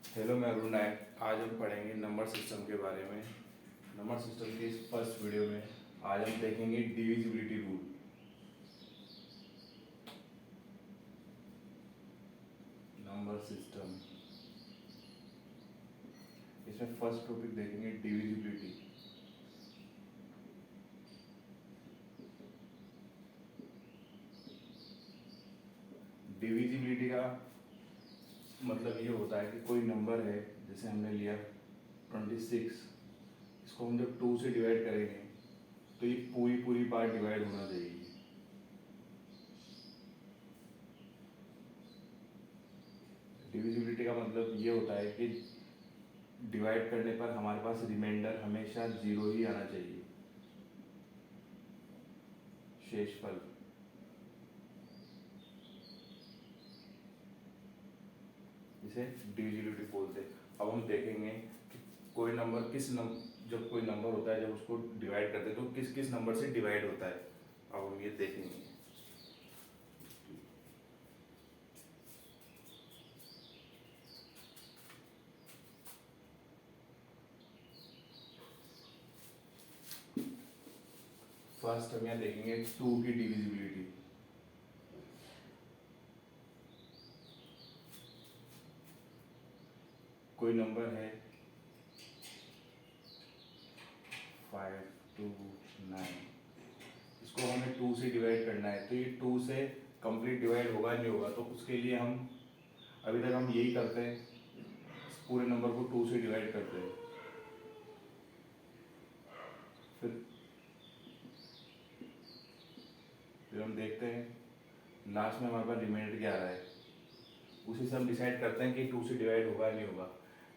Hello, मैं अरुण नायक। आज हम पढ़ेंगे नंबर सिस्टम के बारे में। नंबर सिस्टम के इस फर्स्ट वीडियो में आज हम देखेंगे डिविजिबिलिटी रूल। नंबर सिस्टम, इसमें फर्स्ट टॉपिक देखेंगे डिविजिबिलिटी। डिविजिबिलिटी का मतलब ये होता है कि कोई नंबर है, जैसे हमने लिया 26, इसको हम जब 2 से डिवाइड करेंगे तो ये पूरी पूरी बार डिवाइड होना चाहिए। डिविजिबिलिटी का मतलब ये होता है कि डिवाइड करने पर हमारे पास रिमाइंडर हमेशा 0 ही आना चाहिए, शेषफल। इसे डिविजिबिलिटी बोलते हैं। अब हम देखेंगे कि कोई नंबर जब कोई नंबर होता है, जब उसको डिवाइड करते हैं तो किस किस नंबर से डिवाइड होता है। अब हम ये देखेंगे। फर्स्ट हम यहाँ देखेंगे 2 की डिविजिबिलिटी। कोई नंबर है 5, 2, 9, इसको हमें 2 से डिवाइड करना है, तो ये 2 से कंप्लीट डिवाइड होगा नहीं होगा। तो उसके लिए हम अभी तक हम यही करते हैं, इस पूरे नंबर को 2 से डिवाइड करते हैं। फिर हम देखते हैं लास्ट में हमारे पास रिमाइंडर क्या आ रहा है, उसी से हम डिसाइड करते हैं कि 2 से डिवाइड होगा या नहीं होगा।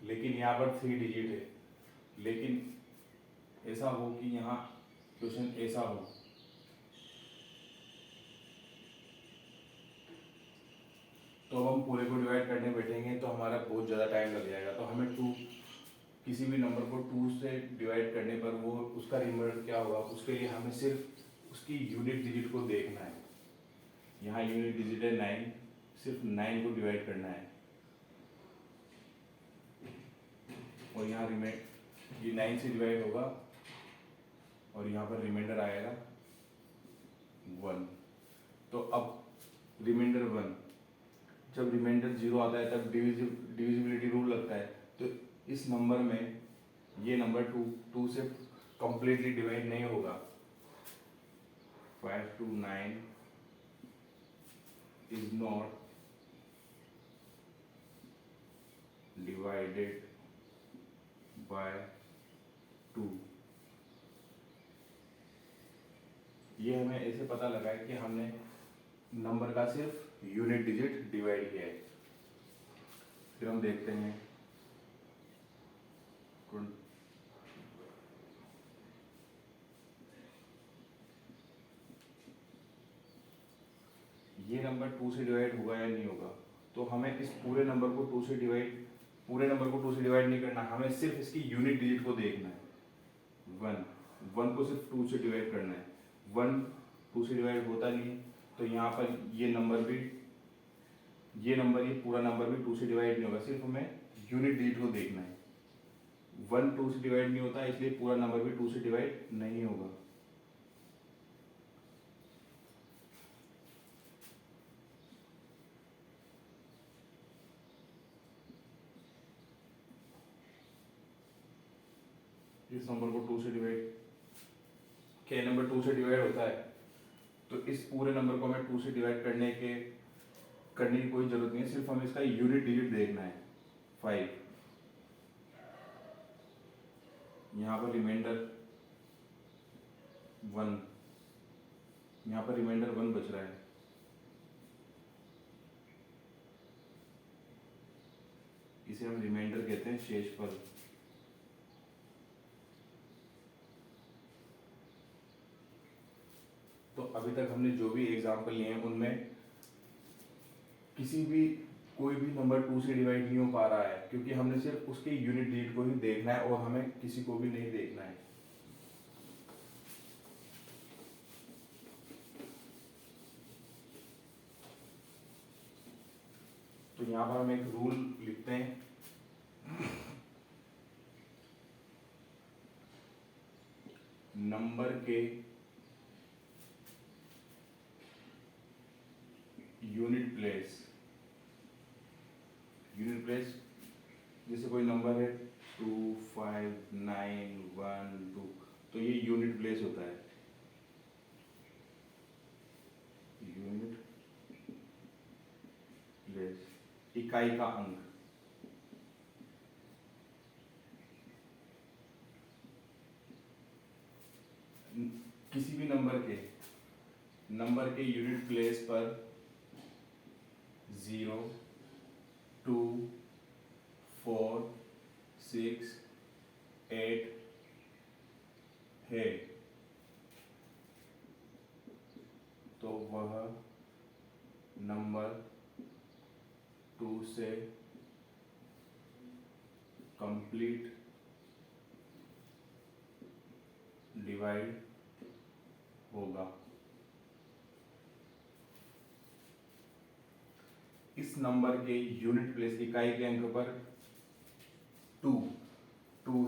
लेकिन यहाँ पर 3 डिजिट है, लेकिन ऐसा हो कि यहाँ क्वेश्चन ऐसा हो तो अब हम पूरे को डिवाइड करने बैठेंगे तो हमारा बहुत ज़्यादा टाइम लग जाएगा। तो हमें किसी भी नंबर को 2 से डिवाइड करने पर वो उसका रिमाइंडर क्या होगा, उसके लिए हमें सिर्फ उसकी यूनिट डिजिट को देखना है। यहाँ यूनिट डिजिट है 9, सिर्फ 9 को डिवाइड करना है और यहाँ ये 9 से डिवाइड होगा और यहाँ पर रिमाइंडर आएगा 1। तो अब रिमाइंडर 1, जब रिमाइंडर 0 आता है तब डिविजिबिलिटी रूल लगता है। तो इस नंबर में ये नंबर 2 से कंप्लीटली डिवाइड नहीं होगा। 5 to 9 is not divided by 2। ये हमें ऐसे पता लगा है कि हमने नंबर का सिर्फ यूनिट डिजिट डिवाइड किया है। फिर हम देखते हैं ये नंबर 2 से डिवाइड होगा या नहीं होगा। तो हमें इस पूरे नंबर को 2 से डिवाइड नहीं करना, हमें सिर्फ इसकी यूनिट डिजिट को देखना है। 1 को सिर्फ 2 से डिवाइड करना है। 1 2 से डिवाइड होता नहीं है, तो यहाँ पर ये पूरा नंबर भी 2 से डिवाइड नहीं होगा, सिर्फ हमें यूनिट डिजिट को देखना है। 1 2 से डिवाइड नहीं होता, इसलिए पूरा नंबर भी 2 से डिवाइड नहीं होगा। इस नंबर को 2 से डिवाइड, के नंबर 2 से डिवाइड होता है, तो इस पूरे नंबर को हमें 2 से डिवाइड करने की कोई जरूरत नहीं है, सिर्फ हमें इसका यूनिट डिजिट देखना है 5। यहाँ पर रिमाइंडर 1, यहाँ पर रिमाइंडर 1 बच रहा है। इसे हम रिमाइंडर कहते हैं, शेषफल। तो अभी तक हमने जो भी एग्जाम्पल लिए हैं उनमें कोई भी नंबर 2 से डिवाइड नहीं हो पा रहा है, क्योंकि हमने सिर्फ उसके यूनिट डिजिट को ही देखना है और हमें किसी को भी नहीं देखना है। तो यहाँ पर हम एक रूल लिखते हैं नंबर के यूनिट प्लेस, जैसे कोई नंबर है 2 5 9 1 2, तो ये यूनिट प्लेस होता है। यूनिट प्लेस, इकाई का अंक। किसी भी नंबर के यूनिट प्लेस पर 0 2 4 6 8 है तो वह नंबर 2 से कंप्लीट डिवाइड होगा। इस नंबर के यूनिट प्लेस, इकाई के अंक पर 2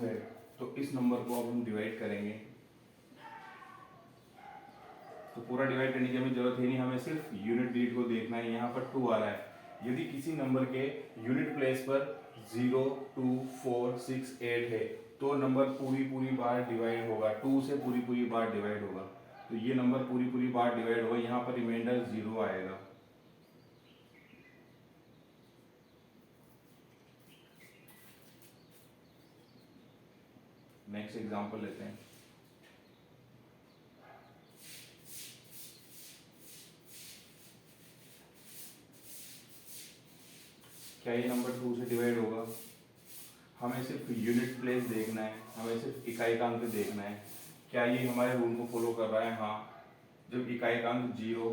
है, तो इस नंबर को अब हम डिवाइड करेंगे। तो पूरा डिवाइड करने की हमें जरूरत है नहीं, हमें सिर्फ यूनिट डिजिट को देखना है। यहाँ पर 2 आ रहा है। यदि किसी नंबर के यूनिट प्लेस पर 0 2 4 6 8 है तो नंबर पूरी बार डिवाइड होगा, 2 से पूरी बार डिवाइड होगा। तो ये नंबर पूरी बार डिवाइड होगा, यहाँ पर रिमाइंडर 0 आएगा। नेक्स्ट एग्जांपल लेते हैं। क्या ये नंबर 2 से डिवाइड होगा? हमें सिर्फ यूनिट प्लेस देखना है, हमें सिर्फ इकाई का अंक देखना है। क्या ये हमारे रूल को फॉलो कर रहा है? हाँ। जब इकाई का अंक 0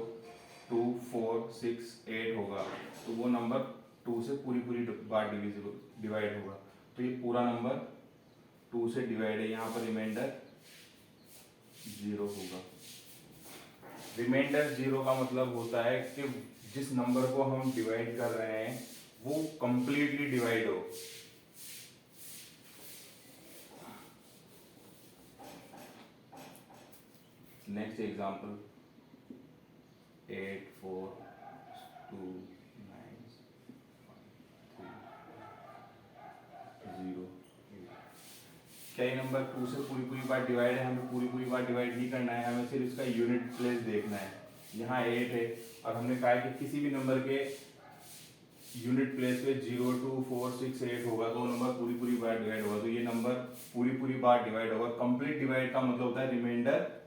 2 4 6 8 होगा तो वो नंबर 2 से पूरी बार डिवाइड होगा। तो ये पूरा नंबर 2 से डिवाइड है, यहाँ पर रिमाइंडर 0 होगा। रिमाइंडर 0 का मतलब होता है कि जिस नंबर को हम डिवाइड कर रहे हैं वो कंप्लीटली डिवाइड हो। Next example 8 4 2 9 3 0। क्या ये नंबर 2 से पूरी बार डिवाइड है? हमें पूरी बार डिवाइड नहीं करना है, हमें सिर्फ इसका यूनिट प्लेस देखना है। यहाँ 8 है और हमने कहा है कि किसी भी नंबर के यूनिट प्लेस पे 0 2 4 6 8 होगा तो नंबर पूरी बार डिवाइड होगा। तो ये नंबर पूरी बार डिवाइड होगा। कंप्लीट डिवाइड का मतलब होता है रिमाइंडर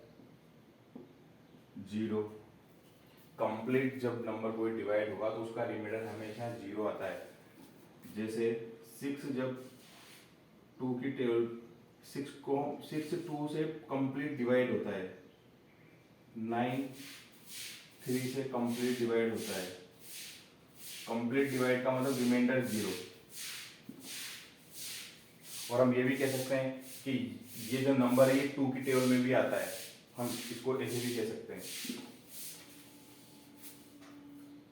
0। कंप्लीट जब नंबर कोई डिवाइड होगा तो उसका रिमाइंडर हमेशा 0 आता है। जैसे 6 जब 2 की टेबल 6 2 से कंप्लीट डिवाइड होता है, 9 3 से कंप्लीट डिवाइड होता है। कंप्लीट डिवाइड का मतलब रिमाइंडर 0। और हम ये भी कह सकते हैं कि ये जो नंबर है ये 2 की टेबल में भी आता है, हम इसको ऐसे भी कह सकते हैं।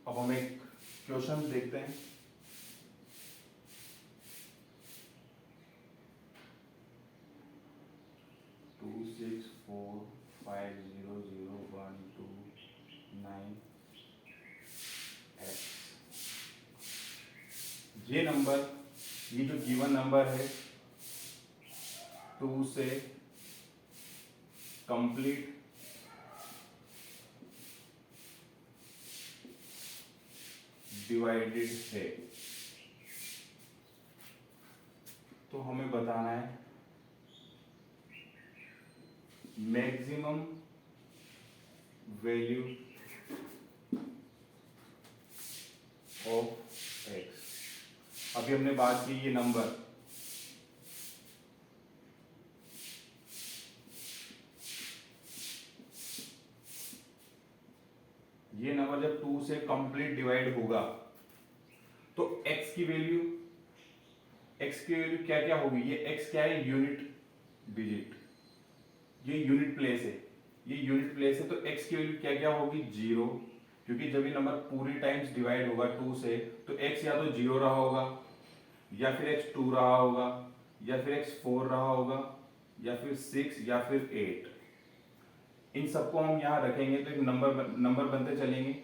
अब हम एक क्वेश्चन देखते हैं। To 6 4 5 0 0 1 2 9 x। ये नंबर, ये जो गिवन नंबर है 2 से कंप्लीट डिवाइडेड है। तो हमें बताना है मैक्सिमम वैल्यू ऑफ x। अभी हमने बात की ये नंबर, ये नंबर जब 2 से कंप्लीट डिवाइड होगा तो x की वैल्यू क्या क्या होगी? ये x क्या है? यूनिट डिजिट, ये यूनिट प्लेस है, ये यूनिट प्लेस है। तो x की वैल्यू क्या क्या होगी? 0, क्योंकि जब ये नंबर पूरी टाइम्स डिवाइड होगा 2 से तो x या तो 0 रहा होगा या फिर x 2 रहा होगा, या फिर x 4 रहा होगा, या फिर 6 या फिर 8। इन सबको हम यहाँ रखेंगे तो एक नंबर बनते चलेंगे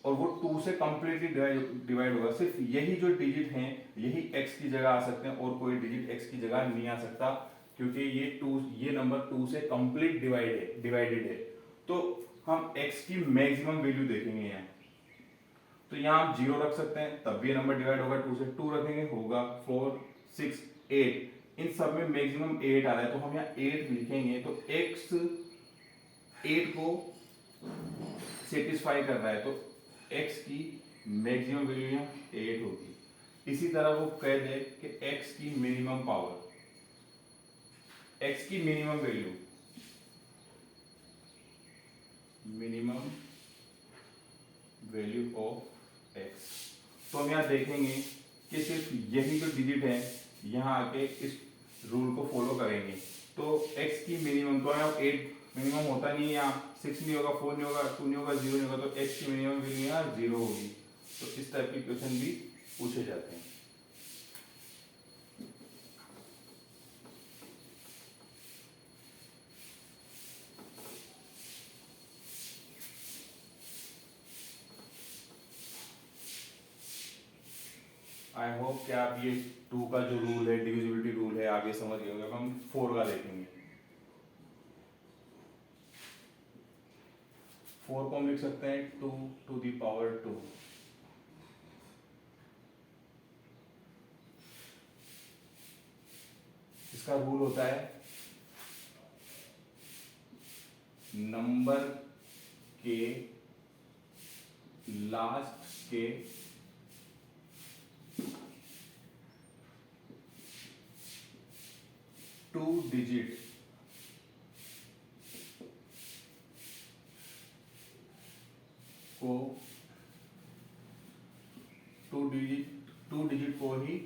और वो 2 से कंप्लीटली डिवाइड होगा। सिर्फ यही जो डिजिट हैं यही x की जगह आ सकते हैं और कोई डिजिट x की जगह नहीं आ सकता, क्योंकि ये नंबर 2 से कंप्लीट डिवाइडेड है। तो हम x की मैक्सिमम वैल्यू देखेंगे यहाँ। तो यहाँ हम 0 रख सकते हैं, तब भी ये नंबर डिवाइड होगा। 2 से 2 रखेंगे, होगा 4 6 8। इन सब में मैक्सिमम 8 आ रहा है, तो हम यहाँ 8 लिखेंगे। तो x 8 को सेटिस्फाई कर रहा है, तो x की मैक्सिमम वैल्यू यहाँ 8 होगी। इसी तरह वो कह दे कि x की मिनिमम पावर, x की minimum value, minimum value of x। तो हम यहाँ देखेंगे कि सिर्फ यही जो डिजिट है यहाँ आके इस रूल को फॉलो करेंगे। तो x की मिनिमम, तो यहाँ 8 मिनिमम होता नहीं है, यहाँ 6 नहीं होगा, 4 नहीं होगा, 2 नहीं होगा, 0 नहीं होगा, तो x की मिनिमम वैल्यू यहाँ 0 होगी। तो इस टाइप के क्वेश्चन भी पूछे जाते हैं। आई होप कि आप ये 2 का जो रूल है, डिविजिबिलिटी रूल है, आगे समझ गए होंगे। अब हम 4 का देखेंगे। 4 को हम लिख सकते हैं 2 to the power 2। इसका रूल होता है नंबर के लास्ट के टू डिजिट को टू डिजिट को ही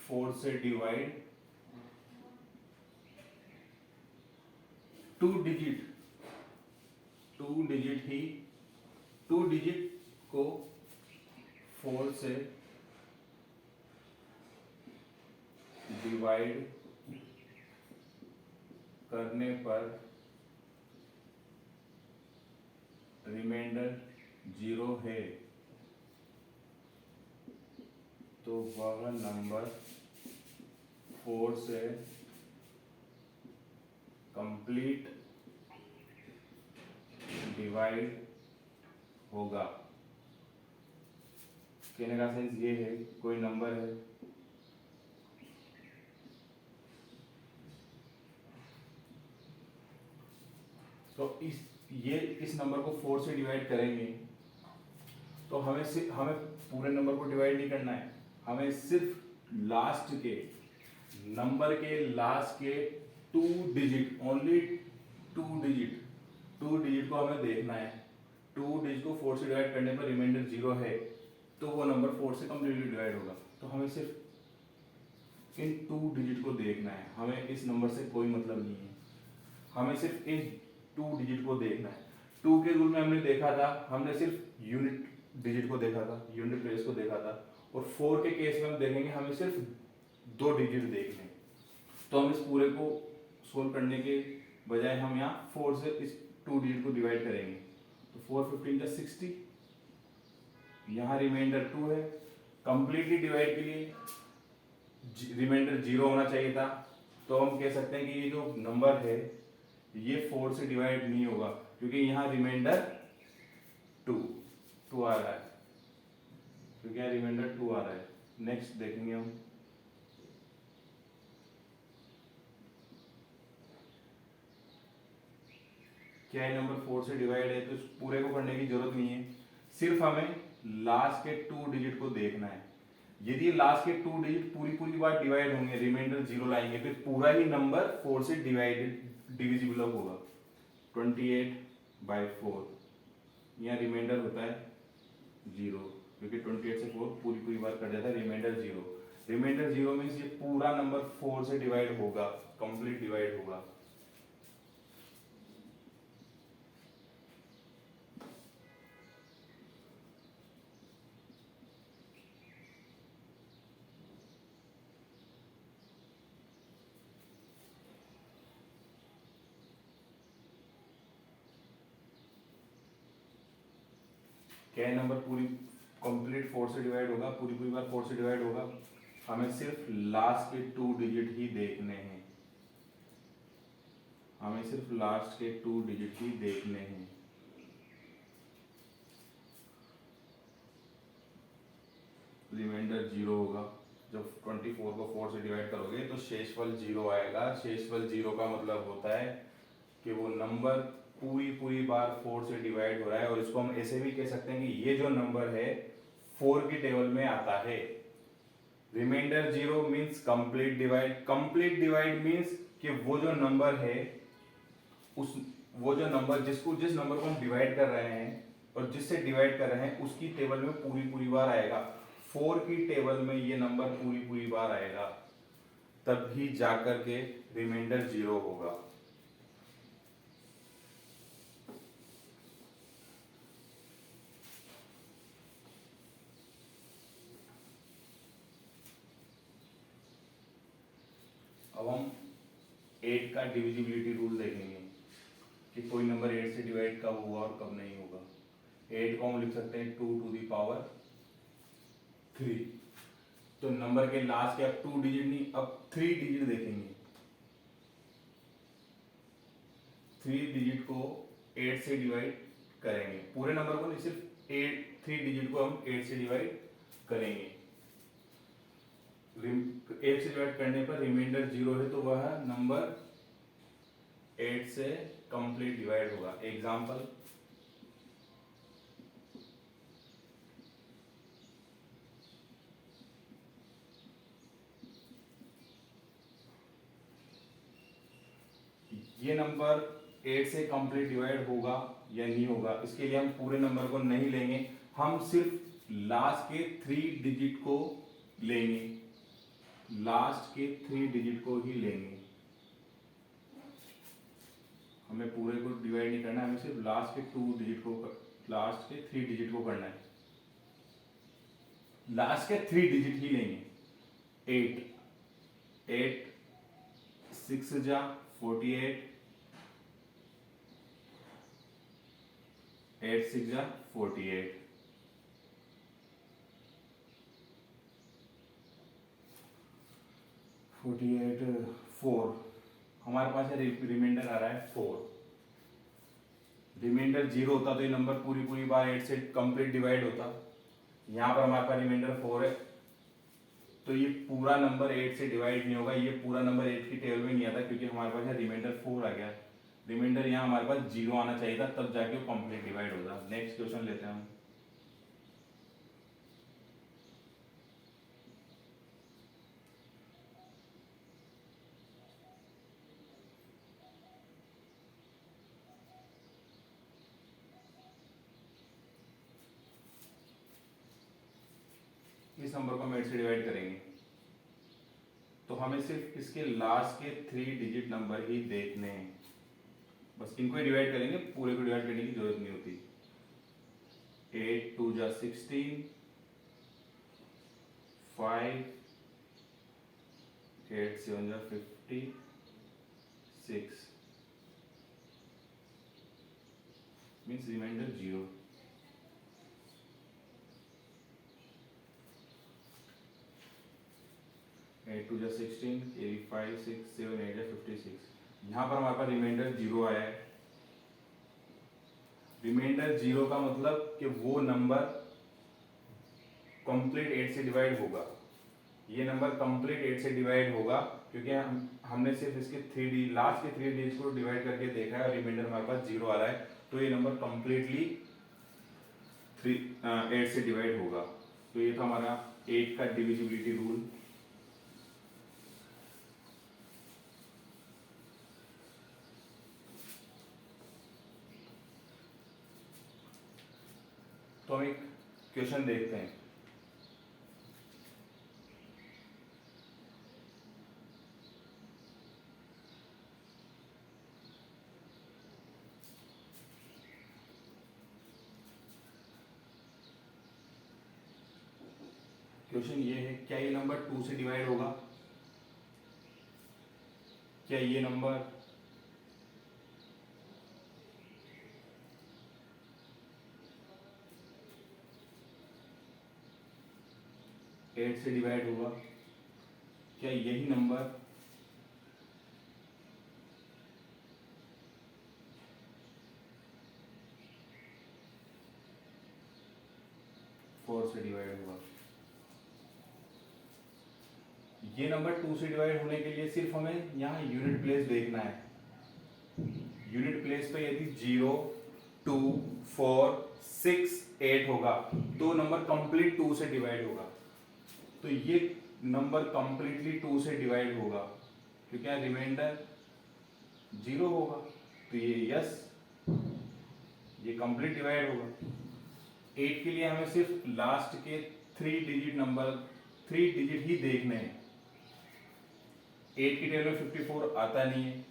4 से डिवाइड, टू डिजिट को 4 से डिवाइड करने पर रिमाइंडर 0 है, तो वह नंबर 4 से कंप्लीट डिवाइड होगा। कहने का सेंस ये है, कोई नंबर है, तो इस नंबर को 4 से डिवाइड करेंगे, तो हमें पूरे नंबर को डिवाइड नहीं करना है, हमें सिर्फ लास्ट के नंबर के लास्ट के 2 डिजिट, ओनली 2 डिजिट को हमें देखना है। 2 डिजिट को 4 से डिवाइड करने पर रिमाइंडर 0 है, तो वो नंबर 4 से कंप्लीटली डिवाइड होगा। तो हमें सिर्फ इन 2 डिजिट को देखना है, हमें इस नंबर से कोई मतलब नहीं है, हमें सिर्फ इन 2 डिजिट को देखना है। 2 के रूल में हमने देखा था, हमने सिर्फ यूनिट डिजिट को देखा था, यूनिट प्लेस को देखा था, और 4 के केस में हम देखेंगे हमें सिर्फ 2 डिजिट देखने हैं। तो हम इस पूरे को सोल्व करने के बजाय हम यहाँ 4 से इस 2 डिजिट को डिवाइड करेंगे। तो 4 15 का 60, यहाँ रिमाइंडर 2 है। कंप्लीटली डिवाइड के लिए रिमाइंडर 0 होना चाहिए था, तो हम कह सकते हैं कि ये जो नंबर है ये 4 से डिवाइड नहीं होगा, क्योंकि यहाँ रिमाइंडर 2 आ रहा है, क्योंकि यहाँ रिमाइंडर 2 आ रहा है। नेक्स्ट देखेंगे हम, क्या है नंबर 4 से डिवाइड है, तो इस पूरे को करने की जरूरत नहीं है, सिर्फ हमें लास्ट के 2 डिजिट को देखना है। यदि लास्ट के 2 डिजिट पूरी बार डिवाइड होंगे, रिमाइंडर 0 लाएंगे, फिर पूरा ही नंबर 4 से डिविजिबल होगा। 28/4, यहाँ रिमाइंडर होता है 0, क्योंकि 28 से 4 पूरी बार कट जाता है, रिमाइंडर 0। रिमाइंडर 0 मीन्स ये पूरा नंबर 4 से डिवाइड होगा, कंप्लीट डिवाइड होगा। क्या ये नंबर पूरी कंप्लीट 4 से डिवाइड होगा, पूरी पूरी बार 4 से डिवाइड होगा? हमें सिर्फ लास्ट के 2 डिजिट ही देखने हैं, हमें सिर्फ लास्ट के 2 डिजिट ही देखने हैं। रिमाइंडर 0 होगा। जब 24 को 4 से डिवाइड करोगे तो शेषफल 0 आएगा। शेषफल 0 का मतलब होता है कि वो नंबर पूरी पूरी बार 4 से डिवाइड हो रहा है, और इसको हम ऐसे भी कह सकते हैं कि ये जो नंबर है 4 की टेबल में आता है। Remainder 0 means complete divide. Complete divide means कि वो जो नंबर है, वो जो नंबर जिस नंबर को हम डिवाइड कर रहे हैं और जिससे डिवाइड कर रहे हैं उसकी टेबल में पूरी पूरी बार आएगा। 4 की टेबल में ये नंबर पूरी पूरी बार आएगा, तब ही जाकर के रिमाइंडर 0 होगा। अब हम 8 का डिविजिबिलिटी रूल देखेंगे कि कोई नंबर 8 से डिवाइड कब होगा और कब नहीं होगा। 8 को हम लिख सकते हैं 2 टू द पावर 3। तो नंबर के लास्ट के अब 2 डिजिट नहीं, अब 3 डिजिट देखेंगे। 3 डिजिट को 8 से डिवाइड करेंगे, पूरे नंबर को नहीं, सिर्फ 3 डिजिट को हम 8 से डिवाइड करेंगे। 8 से डिवाइड करने पर रिमाइंडर 0 है, तो वह नंबर 8 से कंप्लीट डिवाइड होगा। एग्जाम्पल, ये नंबर 8 से कंप्लीट डिवाइड होगा या नहीं होगा, इसके लिए हम पूरे नंबर को नहीं लेंगे, हम सिर्फ लास्ट के 3 डिजिट को लेंगे, लास्ट के 3 डिजिट को ही लेंगे। हमें पूरे को डिवाइड नहीं करना है, हमें सिर्फ लास्ट के 2 डिजिट को, लास्ट के 3 डिजिट को करना है। लास्ट के 3 डिजिट ही लेंगे। 8 6 जा 48, 8 6 जा 48, 48 4, हमारे पास है रिमाइंडर आ रहा है 4। रिमाइंडर 0 होता तो ये नंबर पूरी पूरी बार 8 से कंप्लीट डिवाइड होता। यहाँ पर हमारे पास रिमाइंडर 4 है, तो ये पूरा नंबर 8 से डिवाइड नहीं होगा, ये पूरा नंबर 8 की टेबल में नहीं आता, क्योंकि हमारे पास है रिमाइंडर 4 आ गया। रिमाइंडर यहाँ हमारे पास 0 आना चाहिए था, तब जाके वो कंप्लीट डिवाइड होगा। नेक्स्ट क्वेश्चन लेते हैं हम। इस नंबर को हम 8 से डिवाइड करेंगे, तो हमें सिर्फ इसके लास्ट के 3 डिजिट नंबर ही देखने हैं, बस इनको ही डिवाइड करेंगे, पूरे को डिवाइड करने की जरूरत नहीं होती। 8 2 जा 16, 5 8 7 जा 56, मीन्स रिमाइंडर 0। 8 2 जा 16, 5 6 7 8 जा 56। यहाँ पर हमारे पास रिमाइंडर 0 आया है। रिमाइंडर 0 का मतलब कि वो नंबर कंप्लीट 8 से डिवाइड होगा, ये नंबर कंप्लीट 8 से डिवाइड होगा, क्योंकि हमने सिर्फ इसके 3 लास्ट के 3 डिजिट को डिवाइड करके देखा है और रिमाइंडर हमारे पास 0 आ रहा है, तो ये नंबर कंप्लीटली 8 से डिवाइड होगा। तो ये था हमारा 8 का डिविजिबिलिटी रूल। तो हम एक क्वेश्चन देखते हैं। क्वेश्चन ये है, क्या ये नंबर 2 से डिवाइड होगा? क्या ये नंबर 8 से डिवाइड होगा, क्या यही नंबर 4 से डिवाइड होगा? ये नंबर 2 से डिवाइड होने के लिए सिर्फ हमें यहाँ यूनिट प्लेस देखना है। यूनिट प्लेस पे यदि 0, 2, 4, 6, 8 होगा तो नंबर कंप्लीट 2 से डिवाइड होगा। तो ये नंबर कंप्लीटली 2 से डिवाइड होगा, तो क्या रिमाइंडर 0 होगा, तो ये यस, ये कंप्लीट डिवाइड होगा। 8 के लिए हमें सिर्फ लास्ट के 3 डिजिट नंबर, 3 डिजिट ही देखने हैं। 8 की टेबल में 54 आता नहीं है,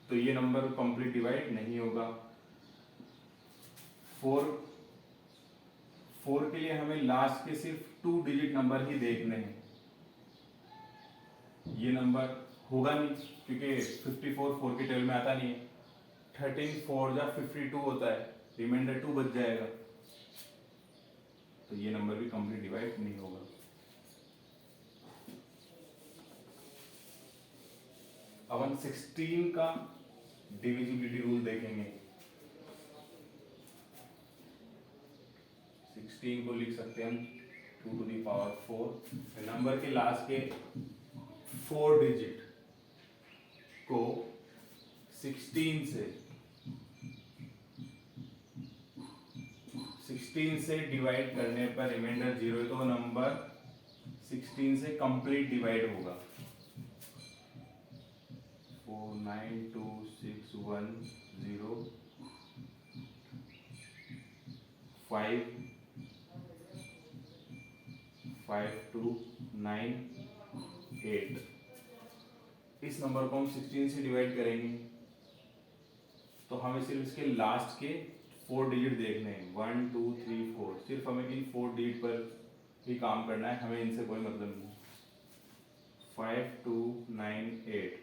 तो ये नंबर कंप्लीट डिवाइड नहीं होगा। 4 के लिए हमें लास्ट के सिर्फ 2 डिजिट नंबर ही देखने हैं। ये नंबर होगा नहीं, क्योंकि 54 4 की टेबल में आता नहीं है। 13 4 या 52 होता है, रिमाइंडर 2 बच जाएगा, तो ये नंबर भी कंप्लीट डिवाइड नहीं होगा। अब हम 16 का डिविजिबिलिटी रूल देखेंगे। 16 को लिख सकते हैं हम 2 to the power 4। नंबर के लास्ट के 4 डिजिट को 16 से डिवाइड करने पर रिमाइंडर 0 है, तो नंबर 16 से कंप्लीट डिवाइड होगा। 4 9 2 6 1 0 5 5 2 9 8। इस नंबर को हम 16 से डिवाइड करेंगे तो हमें सिर्फ इसके लास्ट के 4 डिजिट देखने हैं, 1 2 3 4। सिर्फ हमें इन 4 डिजिट पर ही काम करना है, हमें इनसे कोई मतलब नहीं। 5 2 9 8,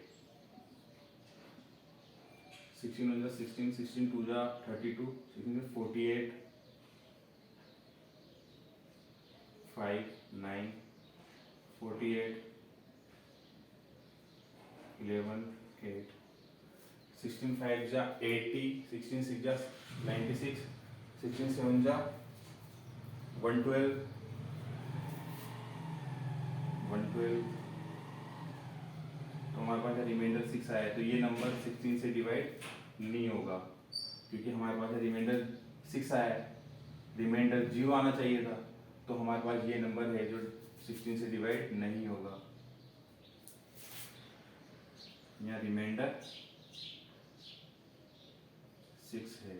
16 1 16, 16 2 32, 16 48, 5 9 48, 11 8, 16 5 80, 16 6 96, 16 7 112, 112। तो हमारे पास रिमाइंडर 6 आया, तो ये नंबर 16 से डिवाइड नहीं होगा, क्योंकि हमारे पास रिमाइंडर 6 आया है, रिमाइंडर 0 आना चाहिए था, तो हमारे पास ये नंबर है जो 16 से डिवाइड नहीं होगा। यहाँ रिमाइंडर 6 है,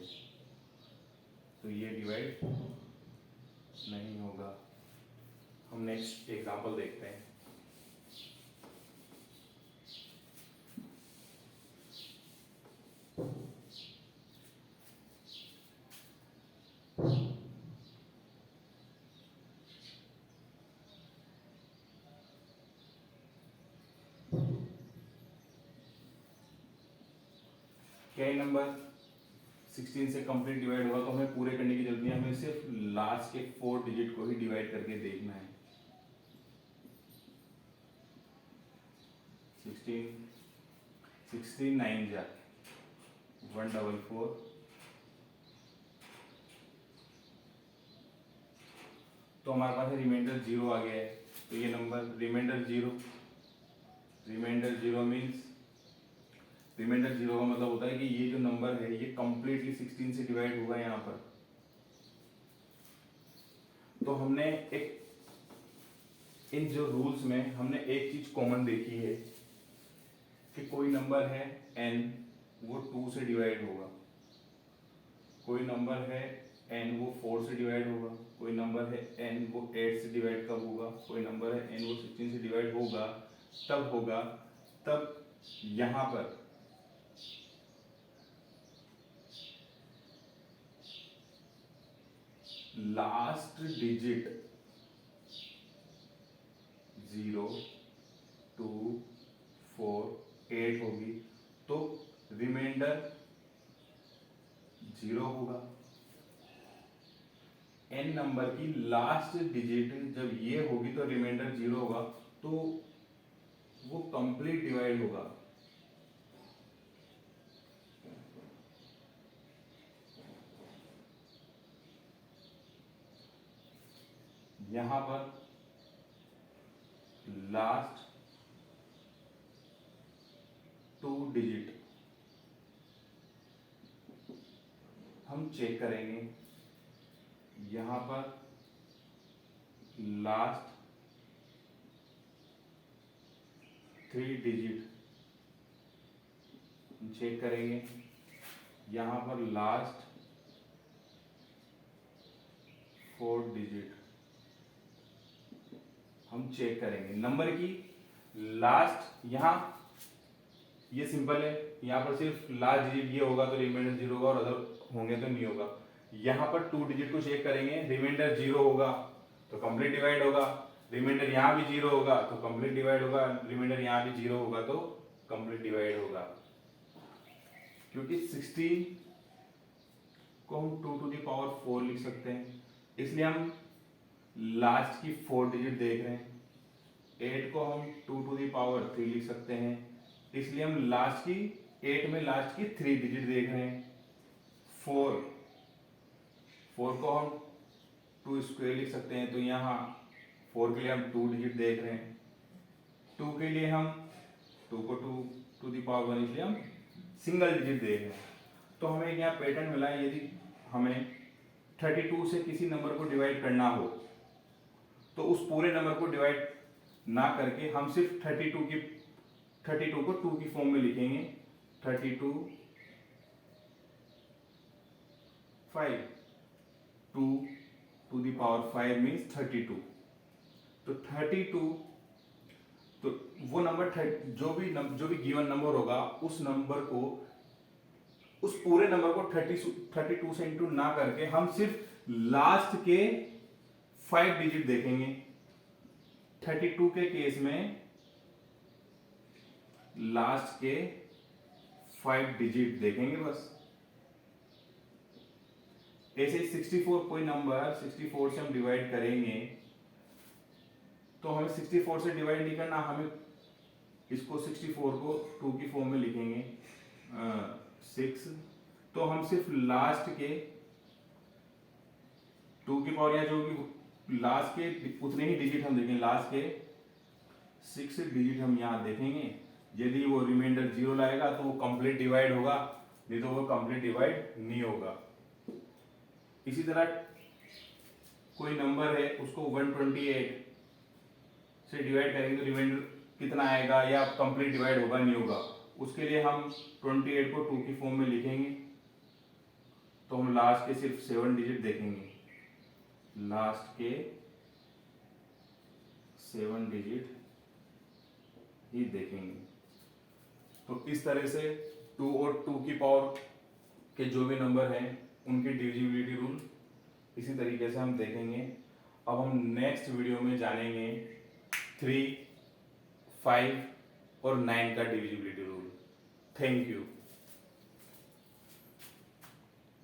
तो ये डिवाइड नहीं होगा। हम नेक्स्ट एग्जांपल देखते हैं। क्या ये नंबर 16 से कंप्लीट डिवाइड होगा, तो हमें पूरे करने की जरूरत नहीं है, हमें सिर्फ लास्ट के 4 डिजिट को ही डिवाइड करके देखना है। 16 9 144, तो हमारे पास रिमाइंडर 0 आ गया है, तो ये नंबर रिमाइंडर 0 मीन्स रिमाइंडर 0 का मतलब होता है कि ये जो नंबर है ये कंप्लीटली 16 से डिवाइड होगा यहाँ पर। तो हमने इन जो रूल्स में हमने एक चीज कॉमन देखी है कि कोई नंबर है n, वो 2 से डिवाइड होगा, कोई नंबर है n वो 4 से डिवाइड होगा, कोई नंबर है n वो 8 से डिवाइड कब होगा, कोई नंबर है n वो 16 से डिवाइड होगा तब यहाँ पर लास्ट डिजिट 0 2 4 8 होगी, तो रिमाइंडर 0 होगा। n नंबर की लास्ट डिजिट जब ये होगी तो रिमाइंडर 0 होगा, तो वो कंप्लीट डिवाइड होगा। यहां पर लास्ट 2 डिजिट हम चेक करेंगे। यहां पर लास्ट 3 डिजिट हम चेक करेंगे। यहां पर लास्ट 4 डिजिट हम चेक करेंगे। नंबर की लास्ट, यहां ये सिंपल है, यहां पर सिर्फ लास्ट डिजिट ये होगा तो रिमाइंडर 0 होगा, और अदर होंगे तो नहीं होगा। यहां पर 2 डिजिट को चेक करेंगे, रिमाइंडर 0 होगा तो कंप्लीट डिवाइड होगा, रिमाइंडर यहां भी 0 होगा तो कंप्लीट डिवाइड होगा, रिमाइंडर यहां भी 0 होगा तो कंप्लीट डिवाइड होगा। क्योंकि 16 को हम 2 टू द पावर 4 लिख सकते हैं, इसलिए हम लास्ट की 4 डिजिट देख रहे हैं। 8 को हम 2 टू द पावर 3 लिख सकते हैं, इसलिए हम लास्ट की 8 में लास्ट की 3 डिजिट देख रहे हैं। 4 को हम 2 स्क्वायर लिख सकते हैं, तो यहाँ 4 के लिए हम 2 डिजिट देख रहे हैं। 2 के लिए हम 2 को 2 टू द पावर 1, इसलिए हम सिंगल डिजिट देख रहे हैं। तो हमें एक यहाँ पैटर्न मिला है, यदि हमें 32 से किसी नंबर को डिवाइड करना हो तो उस पूरे नंबर को डिवाइड ना करके हम सिर्फ 32 को 2 की फॉर्म में लिखेंगे। 32 5, 2 टू द पावर 5 मीन्स 32। तो 32, तो वो नंबर जो भी गिवन नंबर होगा उस नंबर को, उस पूरे नंबर को 32 से इंटू ना करके हम सिर्फ लास्ट के 5 डिजिट देखेंगे। 32 के केस में लास्ट के 5 डिजिट देखेंगे बस। ऐसे 64 कोई नंबर 64 से हम डिवाइड करेंगे तो हमें 64 से डिवाइड नहीं करना, हमें इसको 64 को 2 की फॉर्म में लिखेंगे 6, तो हम सिर्फ लास्ट के 2 की पावर या जो भी लास्ट के उतने ही डिजिट हम देखेंगे, लास्ट के 6 डिजिट हम यहाँ देखेंगे। यदि वो रिमाइंडर 0 लाएगा तो वो कंप्लीट डिवाइड होगा, नहीं तो वो कंप्लीट डिवाइड नहीं होगा। इसी तरह कोई नंबर है उसको 128 से डिवाइड करेंगे तो रिमाइंडर कितना आएगा या कंप्लीट डिवाइड होगा नहीं होगा, उसके लिए हम 28 को 2 की फॉर्म में लिखेंगे। तो हम लास्ट के सिर्फ 7 डिजिट देखेंगे, लास्ट के 7 डिजिट ही देखेंगे। तो इस तरह से 2 और 2 की पावर के जो भी नंबर हैं उनकी डिविजिबिलिटी रूल इसी तरीके से हम देखेंगे। अब हम नेक्स्ट वीडियो में जानेंगे 3, 5 और 9 का डिविजिबिलिटी रूल। Thank you.